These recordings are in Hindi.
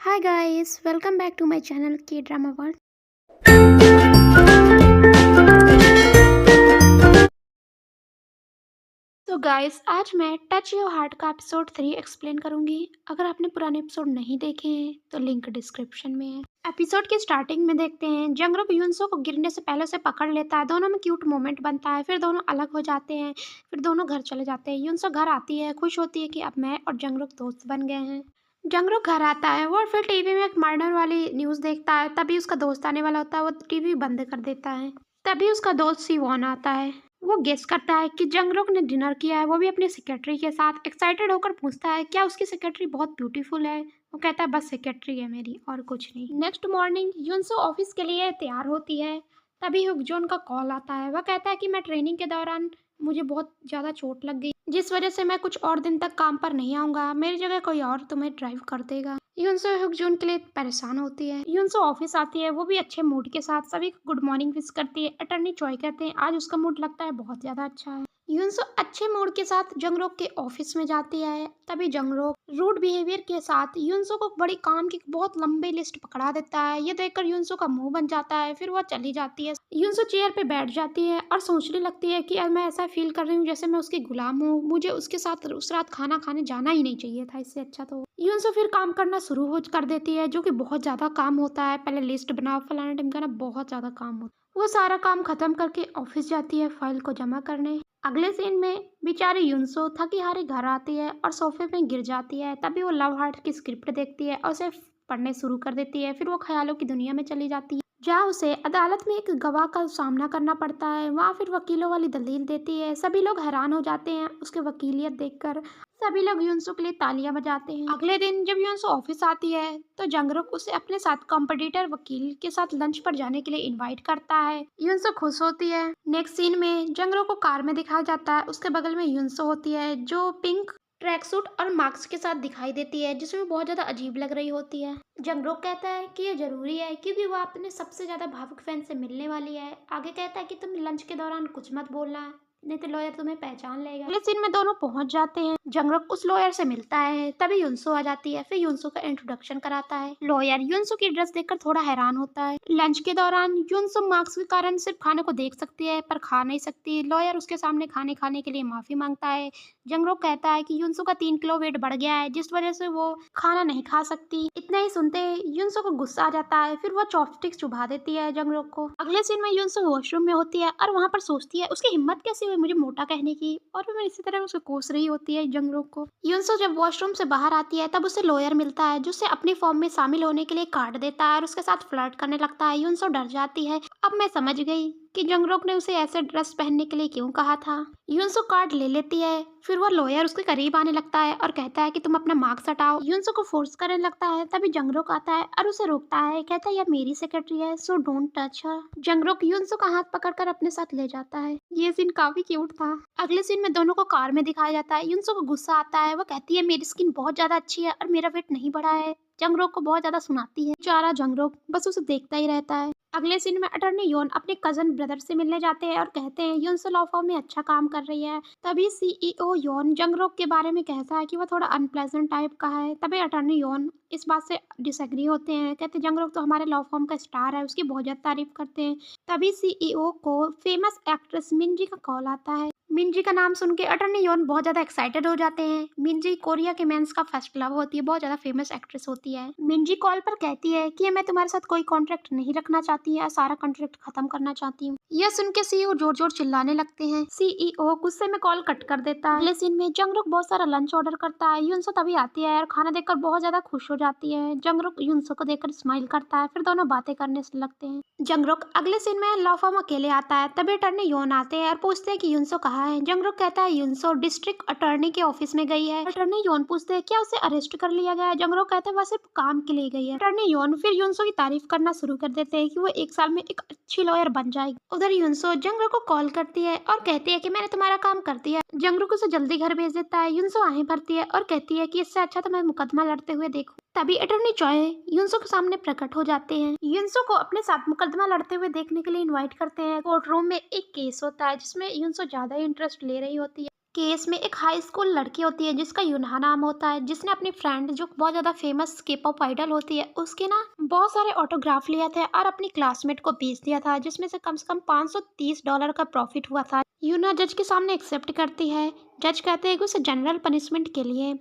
Hi guys, welcome back to my channel K Drama World. तो गाइस आज मैं टच योर हार्ट का एपिसोड 3 एक्सप्लेन करूंगी। अगर आपने पुराने एपिसोड नहीं देखे हैं तो लिंक डिस्क्रिप्शन में है। एपिसोड की स्टार्टिंग में देखते हैं जंगरुक युनसो को गिरने से पहले उसे पकड़ लेता है। दोनों में क्यूट मोमेंट बनता है, फिर दोनों अलग हो जाते हैं, फिर दोनों घर चले जाते हैं। युनसो घर आती है, खुश होती है कि अब मैं और जंगरुक दोस्त बन गए हैं। जंगरुक घर आता है वो फिर टीवी में एक मर्डर वाली न्यूज़ देखता है। तभी उसका दोस्त आने वाला होता है, वो टीवी बंद कर देता है। तभी उसका दोस्त सिवोन आता है। वो गेस करता है कि जंगरुक ने डिनर किया है, वो भी अपनी सेक्रेटरी के साथ। एक्साइटेड होकर पूछता है क्या उसकी सेक्रेटरी बहुत ब्यूटीफुल है। वो कहता है बस सेक्रेटरी है मेरी और कुछ नहीं। नेक्स्ट मॉर्निंग युनसो ऑफिस के लिए तैयार होती है। तभी हुकजोन का कॉल आता है। वह कहता है कि मैं ट्रेनिंग के दौरान मुझे बहुत ज़्यादा चोट लग गई, जिस वजह से मैं कुछ और दिन तक काम पर नहीं आऊँगा। मेरी जगह कोई और तुम्हें ड्राइव कर देगा। युनसो हुकजोन के लिए परेशान होती है। युनसो ऑफिस आती है, वो भी अच्छे मूड के साथ सभी को गुड मॉर्निंग विश करती है। अटर्नी चॉय कहते हैं आज उसका मूड लगता है बहुत ज़्यादा अच्छा है। युनसो अच्छे मूड के साथ जंगरोक के ऑफिस में जाती है। तभी जंगरोक रूड बिहेवियर के साथ युनसो को बड़ी काम की बहुत लंबी लिस्ट पकड़ा देता है। ये देखकर युनसो का मुंह बन जाता है, फिर वह चली जाती है। युनसो चेयर पे बैठ जाती है और सोचने लगती है कि अब मैं ऐसा फील कर रही हूँ जैसे मैं उसकी गुलाम हूँ। मुझे उसके साथ उस रात खाना खाने जाना ही नहीं चाहिए था, इससे अच्छा तो। युनसो फिर काम करना शुरू हो कर देती है, जो कि बहुत ज़्यादा काम होता है। पहले लिस्ट बनाओ, फलाना ढिमकाना, बहुत ज़्यादा काम होता है। वो सारा काम खत्म करके ऑफिस जाती है फाइल को जमा करने। अगले सीन में बेचारी युनसो थकी हारी घर आती है और सोफे में गिर जाती है। तभी वो लव हार्ट की स्क्रिप्ट देखती है और उसे पढ़ने शुरू कर देती है। फिर वो ख्यालों की दुनिया में चली जाती है, जहाँ उसे अदालत में एक गवाह का सामना करना पड़ता है। वहाँ फिर वकीलों वाली दलील देती है। सभी लोग हैरान हो जाते हैं उसके वकीलियत देखकर। सभी लोग युनसो के लिए तालियां बजाते हैं। अगले दिन जब युनसो ऑफिस आती है तो जंगरुक उसे अपने साथ कॉम्पिटिटर वकील के साथ लंच पर जाने के लिए इनवाइट करता है। युनसो खुश होती है। नेक्स्ट सीन में जंगरुक को कार में दिखाया जाता है। उसके बगल में युनसो होती है, जो पिंक ट्रैक सूट और मास्क के साथ दिखाई देती है, जिसमें बहुत ज्यादा अजीब लग रही होती है। जंगरुक कहता है कि ये जरूरी है क्योंकि वो अपने सबसे ज्यादा भावुक फैन से मिलने वाली है। आगे कहता है कि तुम लंच के दौरान कुछ मत बोलना, नहीं तो लॉयर तुम्हें पहचान लेगा। अगले सीन में दोनों पहुंच जाते हैं। जंगरुक उस लॉयर से मिलता है। तभी युनसो आ जाती है, फिर युनसो का इंट्रोडक्शन कराता है। लॉयर युनसो की ड्रेस देखकर थोड़ा हैरान होता है। लंच के दौरान युनसो मार्क्स के कारण सिर्फ खाने को देख सकती है पर खा नहीं सकती। लॉयर उसके सामने खाने के लिए माफी मांगता है। जंगरुक कहता है कि युनसो का 3 किलो वेट बढ़ गया है, जिस वजह से वो खाना नहीं खा सकती। इतना ही सुनते युनसो को गुस्सा आ जाता है, फिर वो चॉपस्टिक्स चुभा देती है जंगरुक को। अगले सीन में युनसो वॉशरूम में होती है और वहाँ पर सोचती है उसकी हिम्मत कैसे हुई मुझे मोटा कहने की, और फिर इसी तरह उसे कोस रही होती है जंगरुक को। युनसो जब वॉशरूम से बाहर आती है तब उसे लॉयर मिलता है, जो उसे अपनी फॉर्म में शामिल होने के लिए कार्ड देता है और उसके साथ फ्लर्ट करने लगता है। युनसो डर जाती है। अब मैं समझ गई कि जंगरुक ने उसे ऐसे ड्रेस पहनने के लिए क्यों कहा था। युनसो कार्ड ले लेती है। फिर वो लॉयर उसके करीब आने लगता है और कहता है कि तुम अपना मार्क्स हटाओ। युनसो को फोर्स करने लगता है। तभी जंगरुक आता है और उसे रोकता है, कहता है यह मेरी सेक्रेटरी है सो डोंट टच हर। जंगरुक युनसो का हाथ पकड़कर अपने साथ ले जाता है। ये सीन काफी क्यूट था। अगले सीन में दोनों को कार में दिखाया जाता है। युनसो को गुस्सा आता है। वो कहती है मेरी स्किन बहुत ज्यादा अच्छी है और मेरा वेट नहीं बढ़ा है। जंगरुक को बहुत ज्यादा सुनाती है। बेचारा जंगरुक बस उसे देखता ही रहता है। अगले सीन में अटर्नी योन अपने कजन ब्रदर से मिलने जाते हैं और कहते हैं युनसो लॉ फर्म में अच्छा काम कर रही है। तभी सीईओ योन जंगरुक के बारे में कहता है कि वह थोड़ा अनप्लेजेंट टाइप का है। तभी अटर्नी योन इस बात से डिसएग्री होते हैं, कहते जंगरुक तो हमारे लॉ फर्म का स्टार है, उसकी बहुत ज्यादा तारीफ करते हैं। तभी सीईओ को फेमस एक्ट्रेस मिंजी का कॉल आता है। मिंजी का नाम सुन के अटर्नी योन बहुत ज्यादा एक्साइटेड हो जाते हैं। मिंजी कोरिया के मेंस का फर्स्ट लव होती है, बहुत ज्यादा फेमस एक्ट्रेस होती है। मिंजी कॉल पर कहती है कि मैं तुम्हारे साथ कोई कॉन्ट्रैक्ट नहीं रखना चाहती है, सारा कॉन्ट्रैक्ट खत्म करना चाहती हूँ। यह सुन के सीईओ जोर जोर चिल्लाने लगते हैं। सीईओ गुस्से में कॉल कट कर देता है। अगले सीन में जंगरुक बहुत सारा लंच ऑर्डर करता है। युनसो तभी आती है और खाना देखकर बहुत ज्यादा खुश हो जाती है। जंगरुक युनसो को देखकर स्माइल करता है, फिर दोनों बातें करने लगते हैं। जंगरुक अगले सीन में लॉ फर्म अकेले आता है। तभी अटर्नी योन आते हैं और पूछते हैं कि युनसो कहाँ है। जंगरुक कहता है युनसो डिस्ट्रिक्ट अटर्नी के ऑफिस में गई है। अटर्नी योन पूछते हैं क्या उसे अरेस्ट कर लिया गया है। जंगरुक कहता है वह सिर्फ काम के लिए गई है। अटर्नी योन फिर युनसो की तारीफ करना शुरू कर देते हैं कि वो 1 साल में एक अच्छी लॉयर बन जाएगी। उधर युनसो जंगरुक को कॉल करती है और कहती है कि मैंने तुम्हारा काम कर दिया। जंगरुक उसे जल्दी घर भेज देता है। युनसो आहें भरती है और कहती है कि इससे अच्छा तो मैं मुकदमा लड़ते हुए देखूं। तभी अटर्नी चॉय युनसो के सामने प्रकट हो जाते हैं। युनसो को अपने साथ मुकदमा लड़ते हुए देखने के लिए इनवाइट करते हैं। कोर्ट रूम में एक केस होता है जिसमें युनसो ज्यादा इंटरेस्ट ले रही होती है। केस में एक हाई स्कूल लड़की होती है जिसका यूनहा नाम होता है, जिसने अपनी फ्रेंड जो बहुत ज़्यादा फेमस के पॉप आइडल होती है उसके ना बहुत सारे ऑटोग्राफ लिए थे और अपनी क्लासमेट को बेच दिया था, जिसमें से कम $530 का प्रॉफिट हुआ था। यूना जज के सामने एक्सेप्ट करती है। जज कहते हैं कि उसे जनरल पनिशमेंट के लिए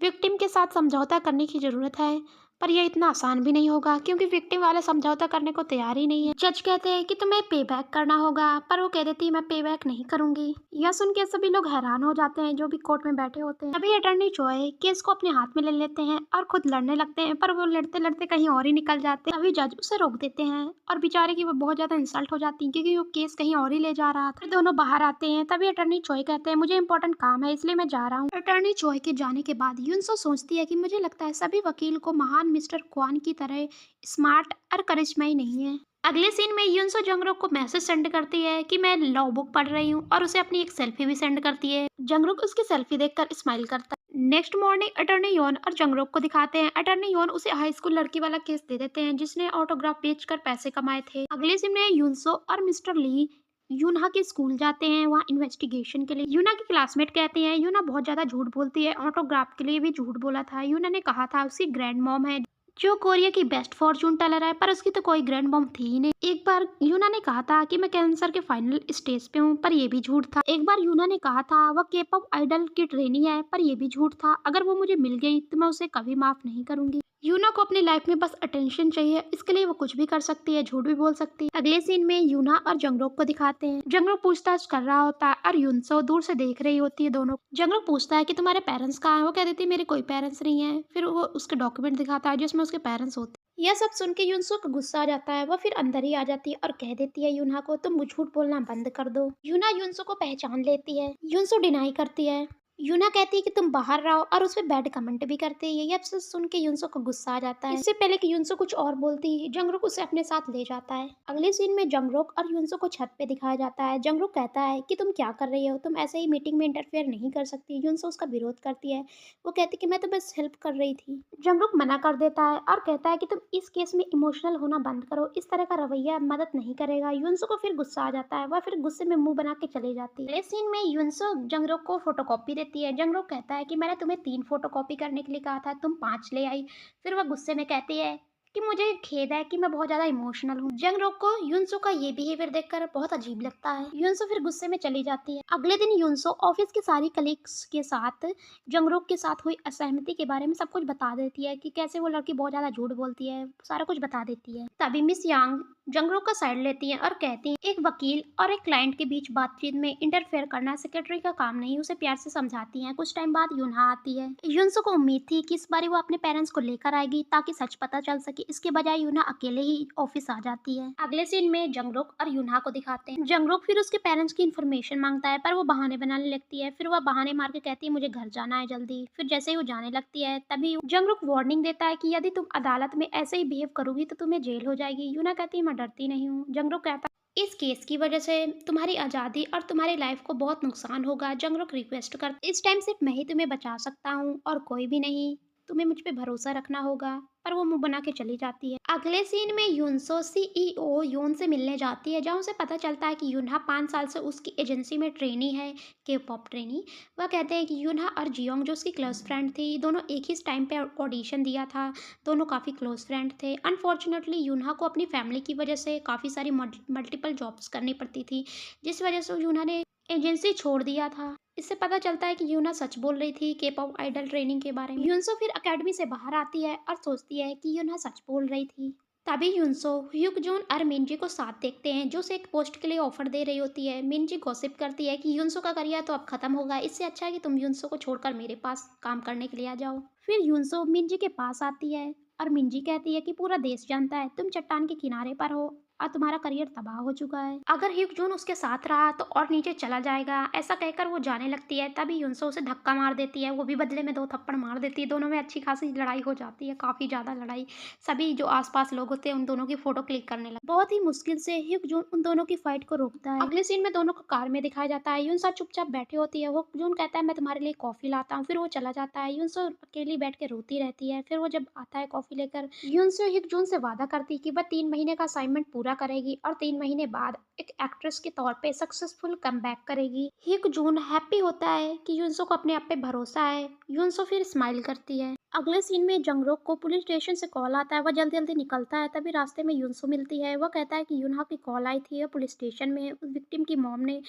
विक्टिम के साथ समझौता करने की ज़रूरत है, पर यह इतना आसान भी नहीं होगा क्योंकि विक्टिम वाले समझौता करने को तैयार ही नहीं है। जज कहते हैं कि तुम्हें पे बैक करना होगा, पर वो कह देती है मैं पे बैक नहीं करूंगी। यह सुन के सभी लोग हैरान हो जाते हैं जो भी कोर्ट में बैठे होते हैं। तभी अटर्नी चॉय केस को अपने हाथ में ले लेते हैं और खुद लड़ने लगते हैं, पर वो लड़ते लड़ते कहीं और ही निकल जाते हैं। तभी जज उसे रोक देते हैं और बेचारे की वो बहुत ज्यादा इंसल्ट हो जाती है क्योंकि वो केस कहीं और ही ले जा रहा था। फिर दोनों बाहर आते हैं। तभी अटर्नी चॉय कहते हैं मुझे इंपॉर्टेंट काम है इसलिए मैं जा रहा हूँ। अटर्नी चॉय के जाने के बाद यूनसो सोचती है कि मुझे लगता है सभी वकील को महान मिस्टर क्वान की तरह स्मार्ट और करिश्माई नहीं है। अगले सीन में यूनसो जंगरुक को मैसेज सेंड करती है कि मैं लॉ बुक पढ़ रही हूँ और उसे अपनी एक सेल्फी भी सेंड करती है। जंगरुक उसकी सेल्फी देखकर स्माइल करता है। नेक्स्ट मॉर्निंग अटर्नी योन और जंगरुक को दिखाते हैं। अटर्नी योन उसे हाई स्कूल लड़की वाला केस दे देते हैं जिसने ऑटोग्राफ बेचकर पैसे कमाए थे। अगले सीन में यूनसो और मिस्टर ली यूना के स्कूल जाते हैं वहाँ इन्वेस्टिगेशन के लिए। यूना की क्लासमेट कहती है यूना बहुत ज्यादा झूठ बोलती है, ऑटोग्राफ के लिए भी झूठ बोला था। यूना ने कहा था उसकी ग्रैंड मॉम है जो कोरिया की बेस्ट फॉर्चून टेलर है, पर उसकी तो कोई ग्रैंड मॉम थी ही नहीं। एक बार यूना ने कहा था कि मैं कैंसर के फाइनल स्टेज पे हूँ, पर यह भी झूठ था। एक बार यूना ने कहा था वह के पॉप आइडल की ट्रेनी है, पर यह भी झूठ था। अगर वो मुझे मिल गई तो मैं उसे कभी माफ नहीं करूंगी। यूना को अपनी लाइफ में बस अटेंशन चाहिए, इसके लिए वो कुछ भी कर सकती है, झूठ भी बोल सकती है। अगले सीन में यूना और जंगरोक को दिखाते हैं। जंगरोक पूछताछ कर रहा होता है और यूनसो दूर से देख रही होती है दोनों। जंगरोक पूछता है कि तुम्हारे पेरेंट्स कहाँ हैं? वो कह देती है मेरे कोई पेरेंट्स नहीं है। फिर वो उसके डॉक्यूमेंट दिखाता है जिसमें उसके पेरेंट्स होते हैं। यह सब सुन के यूनसो को गुस्सा आ जाता है। वह फिर अंदर ही आ जाती है और कह देती है यूना को तुम झूठ बोलना बंद कर दो। यूना यूनसो को पहचान लेती है। यूनसो डिनाई करती है। यूना कहती है कि तुम बाहर रहो और उस पर बैड कमेंट भी करते हैं। ये सब सुन के यूनसो को गुस्सा आ जाता है। इससे पहले कि यूनसो कुछ और बोलती है जंगरुक उसे अपने साथ ले जाता है। अगले सीन में जंगरुक और यूनसो को छत पे दिखाया जाता है। जंगरुक कहता है कि तुम क्या कर रही हो, तुम ऐसे ही मीटिंग में इंटरफेयर नहीं कर सकती। यूनसो उसका विरोध करती है। वो कहती कि मैं तो बस हेल्प कर रही थी। जंगरुक मना कर देता है और कहता है कि तुम इस केस में इमोशनल होना बंद करो, इस तरह का रवैया मदद नहीं करेगा। यूनसो को फिर गुस्सा आ जाता है। वह फिर गुस्से में मुंह बना के चली जाती है। अगले सीन में यूनसो जंगरुक को फोटोकॉपी देती है। जंगरुक कहता है कि मैंने तुम्हें 3 फोटोकॉपी करने के लिए कहा था, तुम 5 ले आई। फिर वह गुस्से में कहती है कि मुझे खेद है कि मैं बहुत ज्यादा इमोशनल हूँ। जंगरुक को यूनसो का ये बिहेवियर देखकर बहुत अजीब लगता है। यूनसो फिर गुस्से में चली जाती है। अगले दिन यूनसो ऑफिस के सारी कलीग्स के साथ जंगरुक के साथ हुई असहमति के बारे में सब कुछ बता देती है कि कैसे वो लड़की बहुत ज्यादा झूठ बोलती है, सारा कुछ बता देती है। तभी मिस यांग जंगरुक का साइड लेती है और कहती है एक वकील और एक क्लाइंट के बीच बातचीत में इंटरफेयर करना सेक्रेटरी का काम नहीं। उसे प्यार से समझाती हैं। कुछ टाइम बाद यूनहा आती है। यूनसो को उम्मीद थी कि इस बारी वो अपने पेरेंट्स को लेकर आएगी ताकि सच पता चल सके। इसके बजाय यूनहा अकेले ही ऑफिस आ जाती है। अगले सीन में जंगरुक और यूनहा को दिखाते हैं। जंगरुक फिर उसके पेरेंट्स की इन्फॉर्मेशन मांगता है, पर वो बहाने बनाने लगती है। फिर वह बहाने मार के कहती है मुझे घर जाना है जल्दी। फिर जैसे ही वो जाने लगती है तभी जंगरुक वार्निंग देता है कि यदि तुम अदालत में ऐसे ही बिहेव करोगी तो तुम्हें जेल हो जाएगी। यूनहा कहती है मैं डरती नहीं हूँ। जंगरुक कहता इस केस की वजह से तुम्हारी आज़ादी और तुम्हारी लाइफ को बहुत नुकसान होगा। जंगरुक रिक्वेस्ट कर इस टाइम सिर्फ मैं ही तुम्हें बचा सकता हूँ और कोई भी नहीं, तुम्हें मुझ पे भरोसा रखना होगा। पर वो मुंह बना के चली जाती है। अगले सीन में यूनसो सीईओ योन से मिलने जाती है जहाँ उसे पता चलता है कि यूनहा 5 साल से उसकी एजेंसी में ट्रेनी है, के पॉप ट्रेनी। वह कहते हैं कि यूनहा और जियोंग जो उसकी क्लोज फ्रेंड थी, दोनों एक ही टाइम पे ऑडिशन दिया था, दोनों काफ़ी क्लोज फ्रेंड थे। अनफॉर्चुनेटली यूनहा को अपनी फैमिली की वजह से काफ़ी सारी मल्टीपल जॉब्स करनी पड़ती थी, जिस वजह से यूनहा ने एजेंसी छोड़ दिया था। इससे पता चलता है कि यूना सच बोल रही थी के पॉप आइडल ट्रेनिंग के बारे में। यूनसो फिर एकेडमी से बाहर आती है और सोचती है कि यूना सच बोल रही थी। तभी यूनसो ह्यूक जून और मिनजी को साथ देखते हैं जो उसे एक पोस्ट के लिए ऑफर दे रही होती है। मिनजी गॉसिप करती है कि यूनसो का करियर तो अब खत्म होगा, इससे अच्छा है कि तुम यूनसो को छोड़कर मेरे पास काम करने के लिए आ जाओ। फिर यूनसो मिनजी के पास आती है और मिनजी कहती है कि पूरा देश जानता है तुम चट्टान के किनारे पर हो और तुम्हारा करियर तबाह हो चुका है। अगर ह्यूक जून उसके साथ रहा तो और नीचे चला जाएगा। ऐसा कहकर वो जाने लगती है। तभी यूनसो उसे धक्का मार देती है। वो भी बदले में 2 थप्पड़ मार देती है। दोनों में अच्छी खासी लड़ाई हो जाती है, काफी ज्यादा लड़ाई। सभी जो आसपास लोग होते हैं उन दोनों की फोटो क्लिक करने लगे। बहुत ही मुश्किल से ह्यूक जून उन दोनों की फाइट को रोकता है। अगले सीन में दोनों को कार में दिखाया जाता है। यूनसो चुपचाप बैठी होती है। ह्यूक जून कहता है मैं तुम्हारे लिए कॉफी लाता हूँ। फिर वो चला जाता है। यूनसो अकेली बैठ के रोती रहती है। फिर वो जब आता है कॉफी लेकर, यूनसो ह्यूक जून से वादा करती है कि वह 3 महीने का असाइनमेंट पूरा पूरा करेगी और 3 महीने बाद एक एक्ट्रेस के तौर पे सक्सेसफुल कमबैक करेगी। हिक जून हैप्पी होता है कि यूनसो को अपने आप पे भरोसा है। यूनसो फिर स्माइल करती है। अगले सीन में जंगरोक को पुलिस स्टेशन से कॉल आता है। वह जल्दी जल्दी निकलता है, तभी रास्ते में यूनसो मिलती है। वह कहता है कि यूनहा की कॉल आई थी और पुलिस स्टेशन में उस विक्टिम की मॉम ने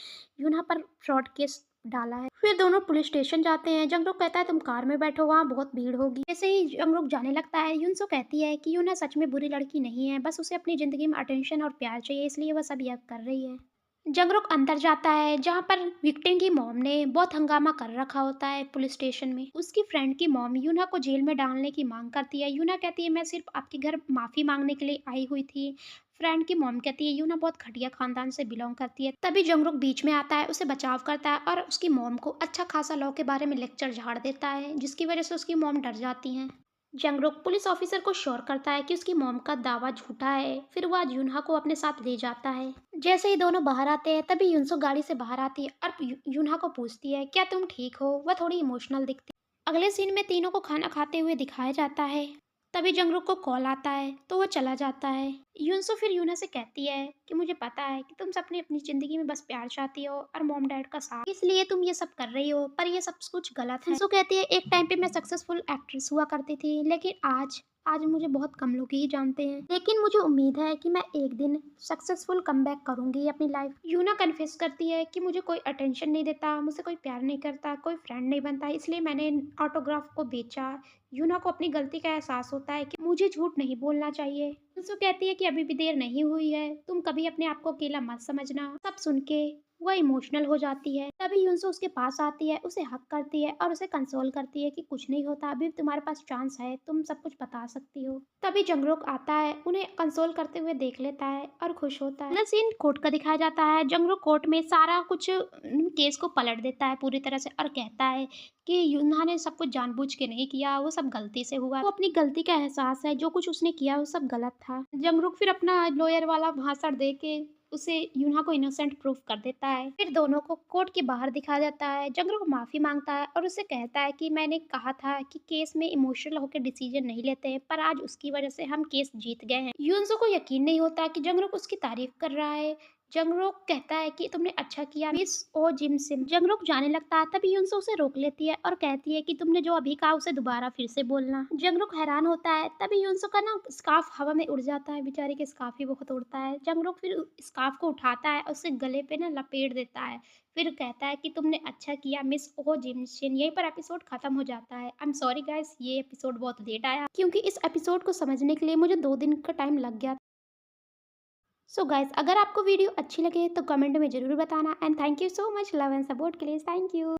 यूनहा पर फ्रॉड केस डाला है। फिर दोनों पुलिस स्टेशन जाते हैं। जंगरुक कहता है तुम कार में बैठो, वहाँ बहुत भीड़ होगी। जैसे ही जंगरुक जाने लगता है, यूनसो कहती है कि यूना सच में बुरी लड़की नहीं है, बस उसे अपनी जिंदगी में अटेंशन और प्यार चाहिए, इसलिए वह सब यह कर रही है। जंगरुक अंदर जाता है जहाँ पर विक्टिम की मॉम ने बहुत हंगामा कर रखा होता है पुलिस स्टेशन में। उसकी फ्रेंड की मॉम यूना को जेल में डालने की मांग करती है। यूना कहती है मैं सिर्फ आपके घर माफी मांगने के लिए आई हुई थी। फ्रेंड की मॉम कहती है यूना बहुत घटिया खानदान से बिलोंग करती है। तभी जंगरुक बीच में आता है, उसे बचाव करता है और उसकी मॉम को अच्छा खासा लॉ के बारे में लेक्चर झाड़ देता है, जिसकी वजह से उसकी मॉम डर जाती हैं। जंगरुक पुलिस ऑफिसर को श्योर करता है कि उसकी मॉम का दावा झूठा है। फिर वह यूनहा को अपने साथ ले जाता है। जैसे ही दोनों बाहर आते हैं, तभी यूनसो गाड़ी से बाहर आती है और यूनहा को पूछती है क्या तुम ठीक हो। वह थोड़ी इमोशनल दिखती है। अगले सीन में तीनों को खाना खाते हुए दिखाया जाता है। तभी जंगरुक को कॉल आता है तो वह चला जाता है। यूनसो फिर यूना से कहती है कि मुझे पता है कि तुम अपनी अपनी जिंदगी में बस प्यार चाहती हो और मॉम डैड का साथ, इसलिए तुम ये सब कर रही हो, पर ये सब कुछ गलत है। यूनसो कहती है एक टाइम पे मैं सक्सेसफुल एक्ट्रेस हुआ करती थी, लेकिन आज आज मुझे बहुत कम लोग ही जानते हैं, लेकिन मुझे उम्मीद है कि मैं एक दिन सक्सेसफुल कमबैक करूंगी अपनी लाइफ। यूना कन्फेस करती है कि मुझे कोई अटेंशन नहीं देता, मुझसे कोई प्यार नहीं करता, कोई फ्रेंड नहीं बनता, इसलिए मैंने ऑटोग्राफ को बेचा। यूना को अपनी गलती का एहसास होता है कि मुझे झूठ नहीं बोलना चाहिए। यूनसो कहती है कि अभी भी देर नहीं हुई है, तुम कभी अपने आप को अकेला मत समझना। सब सुन के वह इमोशनल हो जाती है। तभी यूनसो उसके पास आती है, उसे हक करती है और उसे कंसोल करती है कि कुछ नहीं होता, अभी तुम्हारे पास चांस है, तुम सब कुछ बता सकती हो। तभी जंगरुक आता है, उन्हें कंसोल करते हुए देख लेता है और खुश होता है। अगला सीन कोर्ट का दिखाया जाता है। जंगरुक कोर्ट में सारा कुछ केस को पलट देता है पूरी तरह से और कहता है कि यूनहा ने सब कुछ जानबूझ के नहीं किया, वो सब गलती से हुआ। वो अपनी गलती का एहसास है, जो कुछ उसने किया वो सब गलत था। जंगरुक फिर अपना लॉयर वाला भाषण दे के उसे यूनहा को इनोसेंट प्रूफ कर देता है। फिर दोनों को कोर्ट के बाहर दिखा जाता है। जंगरुक माफी मांगता है और उसे कहता है कि मैंने कहा था कि केस में इमोशनल होकर डिसीजन नहीं लेते हैं, पर आज उसकी वजह से हम केस जीत गए हैं। यूनसो को यकीन नहीं होता कि जंगरुक उसकी तारीफ कर रहा है। जंगरुक कहता है कि तुमने अच्छा किया मिस ओ जिम सिम। जंगरुक जाने लगता है, तभी यूनसो उसे रोक लेती है और कहती है कि तुमने जो अभी कहा उसे दोबारा फिर से बोलना। जंगरुक हैरान होता है, तभी यूनसो का ना स्कार्फ हवा में उड़ जाता है। बेचारे के स्कार्फ ही बहुत उड़ता है। जंगरुक फिर स्कार्फ को उठाता है और उसे गले पे ना लपेट देता है। फिर कहता है कि तुमने अच्छा किया मिस ओ जिम सिन। यहीं पर एपिसोड खत्म हो जाता है। आई एम सॉरी गाइस, ये एपिसोड बहुत लेट आया क्योंकि इस एपिसोड को समझने के लिए मुझे 2 दिन का टाइम लग गया। सो गाइस, अगर आपको वीडियो अच्छी लगे तो कमेंट में ज़रूर बताना and thank you so much love and support के लिए। Thank you.